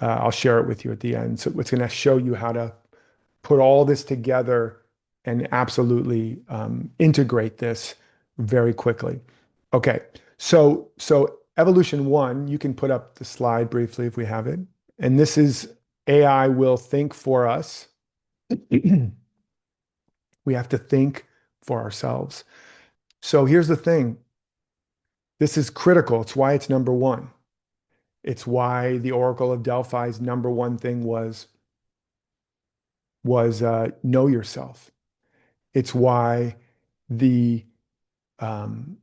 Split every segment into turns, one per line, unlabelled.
I'll share it with you at the end. So it's going to show you how to put all this together and absolutely integrate this very quickly. Okay, so evolution one, you can put up the slide briefly if we have it. And this is AI will think for us. We have to think for ourselves. So here's the thing. This is critical. It's why it's number one. It's why the Oracle of Delphi's number one thing was know yourself. It's why the um,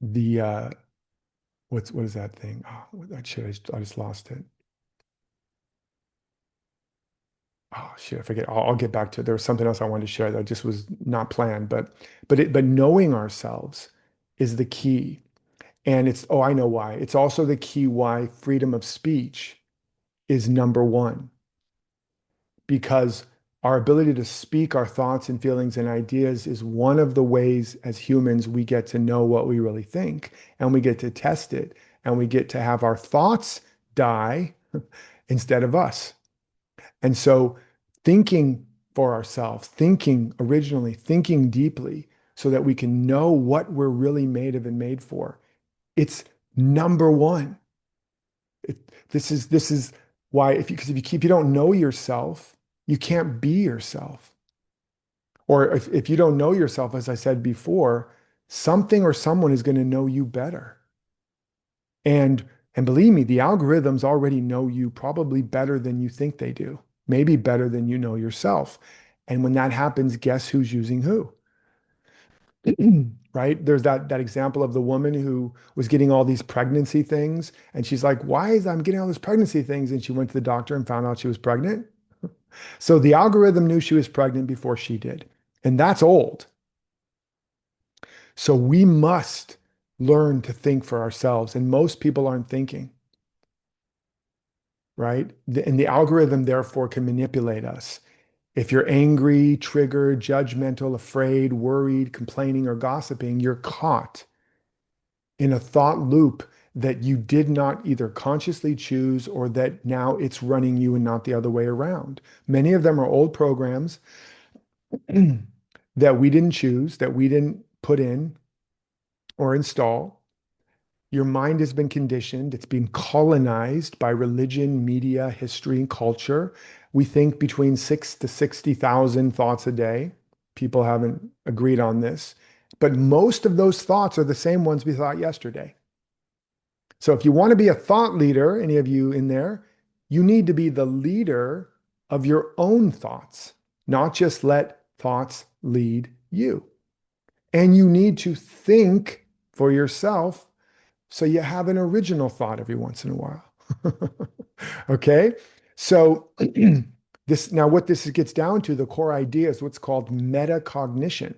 the what is that thing? Oh, that shit! I just lost it. Oh shit! I forget. I'll get back to it. There was something else I wanted to share that just was not planned, but knowing ourselves is the key. And it's, oh, I know why. It's also the key why freedom of speech is number one, because our ability to speak our thoughts and feelings and ideas is one of the ways as humans we get to know what we really think, and we get to test it, and we get to have our thoughts die instead of us. And so thinking for ourselves, thinking originally, thinking deeply so that we can know what we're really made of and made for, it's number one. This is why if you don't know yourself, you can't be yourself. Or if you don't know yourself, as I said before, something or someone is going to know you better. And and believe me, the algorithms already know you probably better than you think they do, maybe better than you know yourself. And when that happens, guess who's using who? Right? There's that example of the woman who was getting all these pregnancy things, and she's like, "Why is I'm getting all these pregnancy things?" And she went to the doctor and found out she was pregnant. So the algorithm knew she was pregnant before she did, and that's old. So we must learn to think for ourselves, and most people aren't thinking, right? And the algorithm therefore can manipulate us. If you're angry, triggered, judgmental, afraid, worried, complaining, or gossiping, you're caught in a thought loop that you did not either consciously choose or that now it's running you and not the other way around. Many of them are old programs that we didn't choose, that we didn't put in or install. Your mind has been conditioned. It's been colonized by religion, media, history, and culture. We think between 6 to 60,000 thoughts a day. People haven't agreed on this, but most of those thoughts are the same ones we thought yesterday. So if you want to be a thought leader, any of you in there, you need to be the leader of your own thoughts, not just let thoughts lead you. And you need to think for yourself so you have an original thought every once in a while. Okay? So this now what this gets down to, the core idea is what's called metacognition.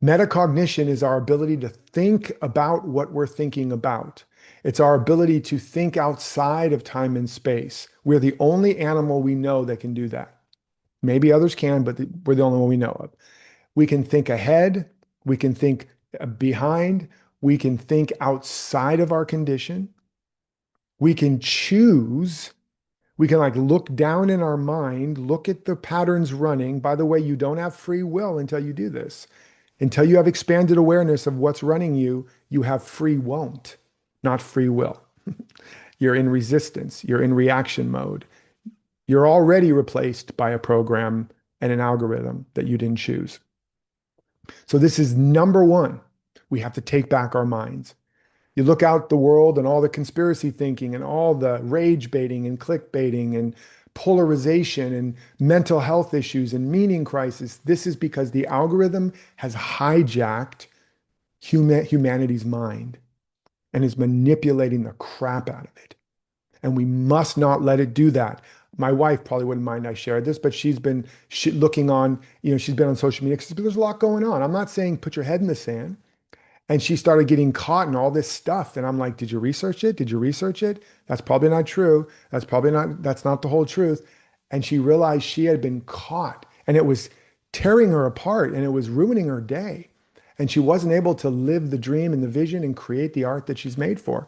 Metacognition is our ability to think about what we're thinking about. It's our ability to think outside of time and space. We're the only animal we know that can do that. Maybe others can, but we're the only one we know of. We can think ahead, we can think behind, we can think outside of our condition. We can choose. We can like look down in our mind, look at the patterns running. By the way, you don't have free will until you do this. Until you have expanded awareness of what's running you, you have free won't, not free will. You're in resistance. You're in reaction mode. You're already replaced by a program and an algorithm that you didn't choose. So this is number one. We have to take back our minds. You look out the world and all the conspiracy thinking and all the rage baiting and clickbaiting and polarization and mental health issues and meaning crisis. This is because the algorithm has hijacked humanity's mind and is manipulating the crap out of it. And we must not let it do that. My wife probably wouldn't mind I shared this, but she's been looking on, she's been on social media because there's a lot going on. I'm not saying put your head in the sand. And she started getting caught in all this stuff. And I'm like, did you research it? Did you research it? That's probably not true. That's not the whole truth. And she realized she had been caught and it was tearing her apart and it was ruining her day. And she wasn't able to live the dream and the vision and create the art that she's made for.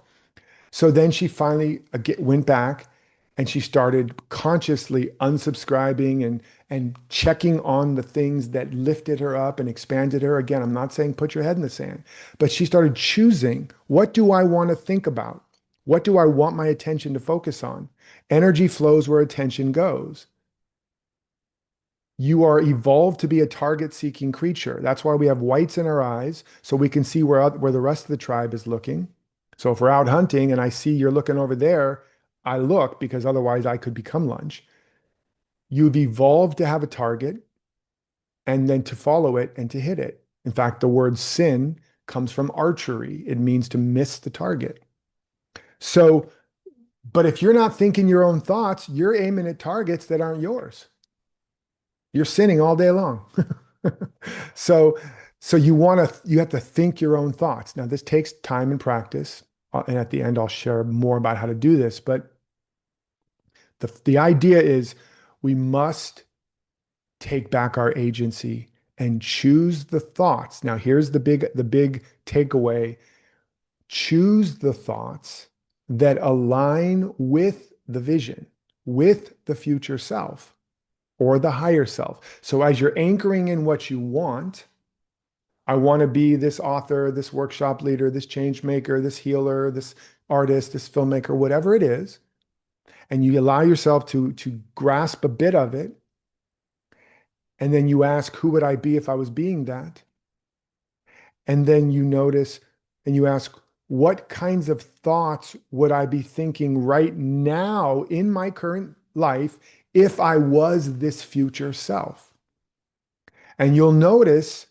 So then she finally went back and she started consciously unsubscribing and checking on the things that lifted her up and expanded her. Again, I'm not saying put your head in the sand, but she started choosing, what do I want to think about? What do I want my attention to focus on? Energy flows where attention goes. You are evolved to be a target-seeking creature. That's why we have whites in our eyes, so we can see where the rest of the tribe is looking. So if we're out hunting and I see you're looking over there, I look because otherwise I could become lunch. You've evolved to have a target and then to follow it and to hit it. In fact, the word sin comes from archery. It means to miss the target. So, but if you're not thinking your own thoughts, you're aiming at targets that aren't yours. You're sinning all day long. So, so you have to think your own thoughts. Now, this takes time and practice. And at the end, I'll share more about how to do this. But the idea is we must take back our agency and choose the thoughts. Now, here's the big takeaway. Choose the thoughts that align with the vision, with the future self or the higher self. So as you're anchoring in what you want, I want to be this author, this workshop leader, this change maker, this healer, this artist, this filmmaker, whatever it is, and you allow yourself to grasp a bit of it, and then you ask, who would I be if I was being that? And then you notice and you ask, what kinds of thoughts would I be thinking right now in my current life if I was this future self? And you'll notice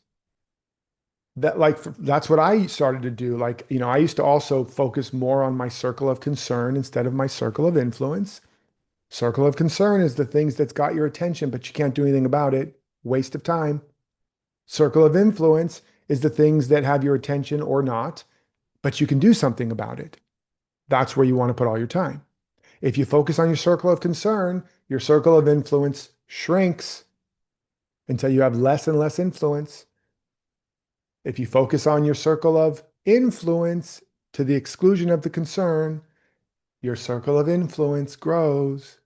that, like, that's what I started to do. Like, I used to also focus more on my circle of concern instead of my circle of influence. Circle of concern is the things that's got your attention, but you can't do anything about it. Waste of time. Circle of influence is the things that have your attention or not, but you can do something about it. That's where you want to put all your time. If you focus on your circle of concern, your circle of influence shrinks until you have less and less influence. If you focus on your circle of influence to the exclusion of the concern, your circle of influence grows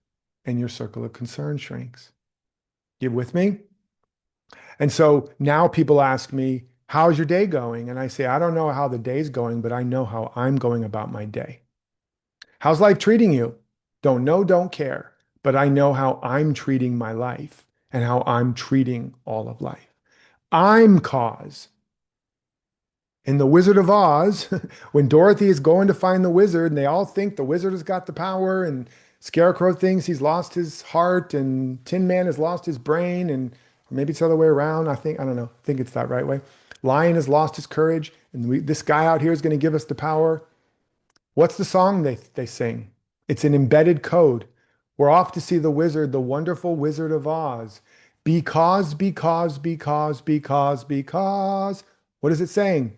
and your circle of concern shrinks. You with me? And so now people ask me, how's your day going? And I say, I don't know how the day's going, but I know how I'm going about my day. How's life treating you? Don't know, don't care. But I know how I'm treating my life and how I'm treating all of life. I'm cause. In The Wizard of Oz, when Dorothy is going to find the wizard and they all think the wizard has got the power and Scarecrow thinks he's lost his heart and Tin Man has lost his brain and maybe it's the other way around. I don't know. I think it's that right way. Lion has lost his courage and this guy out here is going to give us the power. What's the song they sing? It's an embedded code. We're off to see the wizard, the wonderful Wizard of Oz. Because. What is it saying?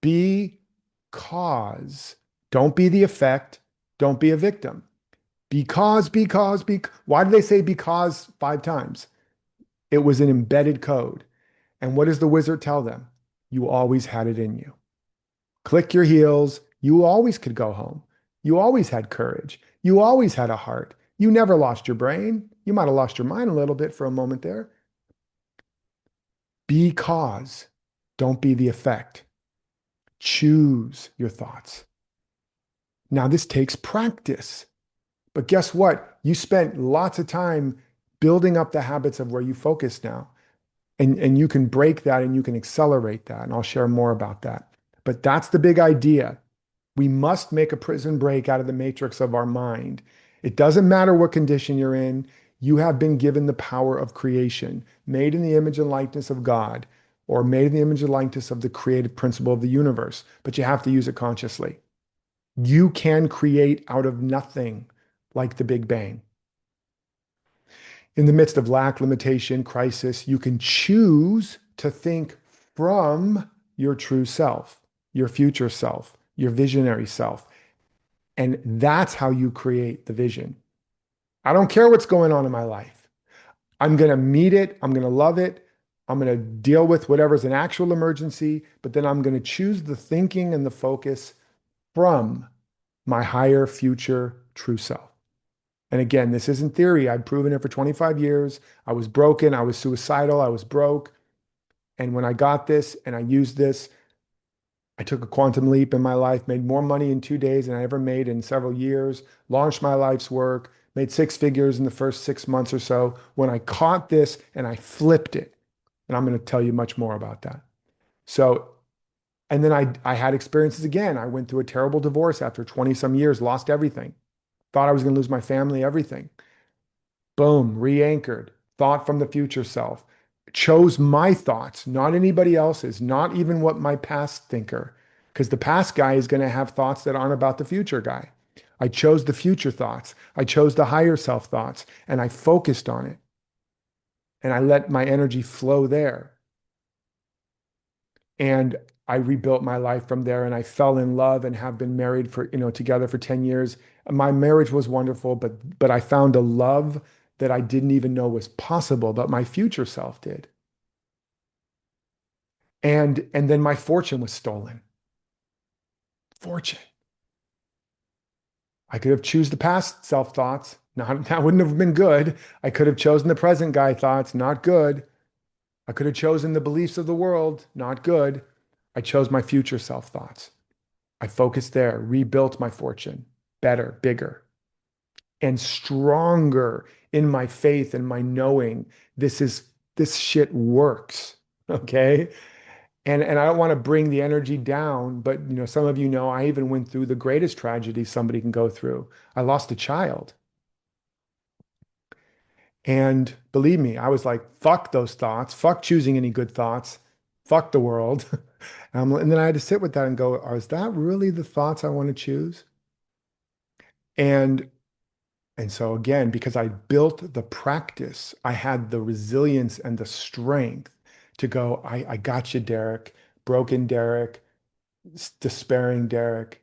Because. Don't be the effect. Don't be a victim. Because. Why did they say because 5 times? It was an embedded code. And what does the wizard tell them? You always had it in you. Click your heels. You always could go home. You always had courage. You always had a heart. You never lost your brain. You might have lost your mind a little bit for a moment there. Because. Don't be the effect. Choose your thoughts. Now, this takes practice. But guess what? You spent lots of time building up the habits of where you focus now. And you can break that and you can accelerate that. And I'll share more about that. But that's the big idea. We must make a prison break out of the matrix of our mind. It doesn't matter what condition you're in. You have been given the power of creation, made in the image and likeness of God, or made in the image and likeness of the creative principle of the universe. But you have to use it consciously. You can create out of nothing, like the Big Bang. In the midst of lack, limitation, crisis, you can choose to think from your true self, your future self, your visionary self. And that's how you create the vision. I don't care what's going on in my life. I'm going to meet it. I'm going to love it. I'm going to deal with whatever's an actual emergency, but then I'm going to choose the thinking and the focus from my higher future true self. And again, this isn't theory. I've proven it for 25 years. I was broken. I was suicidal. I was broke. And when I got this and I used this, I took a quantum leap in my life, made more money in 2 days than I ever made in several years, launched my life's work, made six figures in the first 6 months or so. When I caught this and I flipped it, and I'm going to tell you much more about that. So, and then I had experiences again. I went through a terrible divorce after 20 some years, lost everything, thought I was going to lose my family, everything. Boom, re-anchored, thought from the future self. Chose my thoughts, not anybody else's, not even what my past thinker, because the past guy is going to have thoughts that aren't about the future guy. I chose the future thoughts. I chose the higher self thoughts, and I focused on it. And I let my energy flow there. And I rebuilt my life from there, and I fell in love and have been married for, together for 10 years. My marriage was wonderful, but I found a love that I didn't even know was possible, but my future self did. And then my fortune was stolen. Fortune. I could have choose the past self thoughts. Not, that wouldn't have been good. I could have chosen the present guy thoughts. Not good. I could have chosen the beliefs of the world. Not good. I chose my future self thoughts. I focused there, rebuilt my fortune, better, bigger, and stronger in my faith and my knowing this shit works. Okay. And I don't want to bring the energy down, but some of I even went through the greatest tragedy somebody can go through. I lost a child. And believe me, I was like, fuck those thoughts, fuck choosing any good thoughts, fuck the world. And then I had to sit with that and go, is that really the thoughts I want to choose? And and so again, because I built the practice, I had the resilience and the strength to go, I got you, Derek, broken Derek, despairing Derek.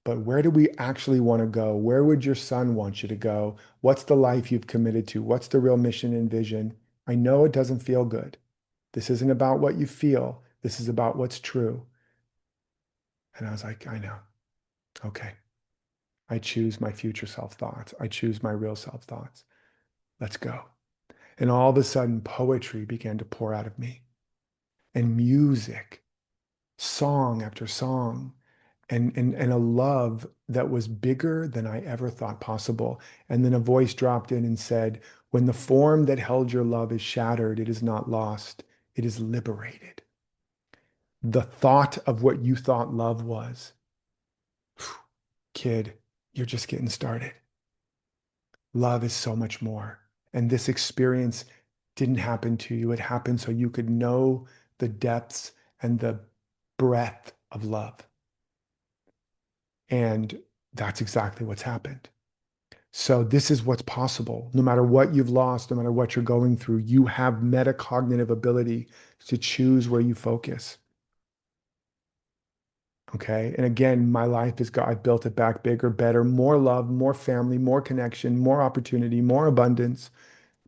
But where do we actually want to go? Where would your son want you to go? What's the life you've committed to? What's the real mission and vision? I know it doesn't feel good. This isn't about what you feel. This is about what's true. And I was like, I know. Okay. I choose my future self thoughts. I choose my real self thoughts. Let's go. And all of a sudden, poetry began to pour out of me and music, song after song, and a love that was bigger than I ever thought possible. And then a voice dropped in and said, when the form that held your love is shattered, it is not lost, it is liberated. The thought of what you thought love was, kid, you're just getting started. Love is so much more. And this experience didn't happen to you. It happened so you could know the depths and the breadth of love. And that's exactly what's happened. So this is what's possible. No matter what you've lost, no matter what you're going through, you have metacognitive ability to choose where you focus. Okay. And again, my life is, I've built it back bigger, better, more love, more family, more connection, more opportunity, more abundance,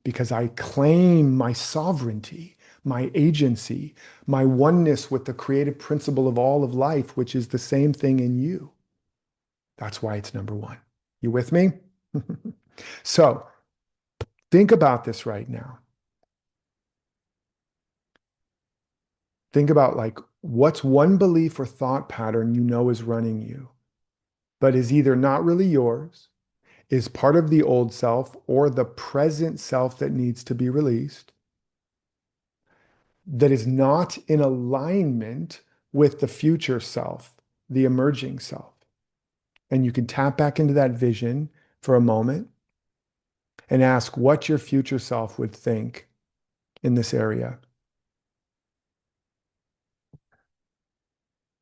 because I claim my sovereignty, my agency, my oneness with the creative principle of all of life, which is the same thing in you. That's why it's number one. You with me? So think about this right now. Think about like, what's one belief or thought pattern you know is running you, but is either not really yours, is part of the old self or the present self that needs to be released, that is not in alignment with the future self, the emerging self. And you can tap back into that vision for a moment and ask what your future self would think in this area.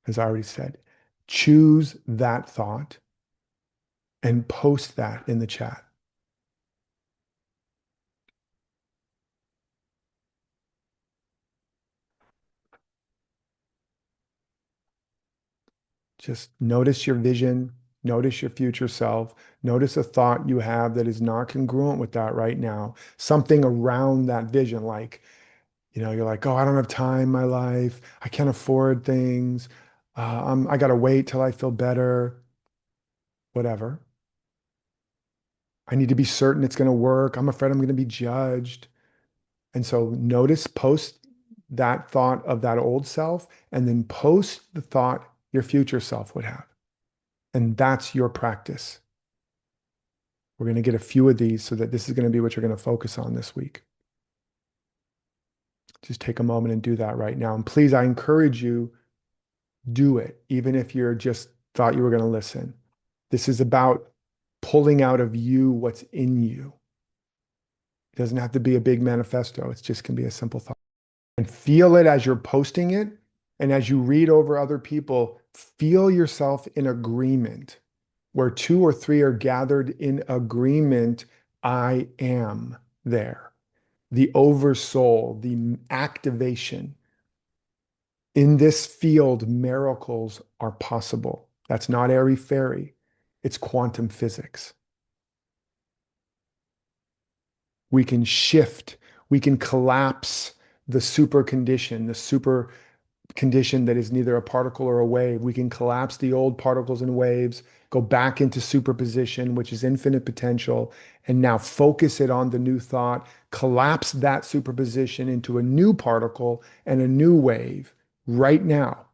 As I already said, choose that thought and post that in the chat. Just notice your vision, notice your future self, notice a thought you have that is not congruent with that right now. Something around that vision, like, you're like, oh, I don't have time in my life. I can't afford things. I got to wait till I feel better. whatever. I need to be certain it's going to work. I'm afraid I'm going to be judged. And so notice, post that thought of that old self, and then post the thought your future self would have. And that's your practice. We're going to get a few of these so that this is going to be what you're going to focus on this week. Just take a moment and do that right now. And please, I encourage you, do it, even if you're just thought you were going to listen. This is about pulling out of you what's in you. It doesn't have to be a big manifesto. It just can be a simple thought. And feel it as you're posting it. And as you read over other people, feel yourself in agreement. Where two or three are gathered in agreement, I am there. The oversoul, the activation. In this field, miracles are possible. That's not airy-fairy. It's quantum physics. We can shift, we can collapse the super condition that is neither a particle or a wave. We can collapse the old particles and waves, go back into superposition, which is infinite potential, and now focus it on the new thought, collapse that superposition into a new particle and a new wave right now.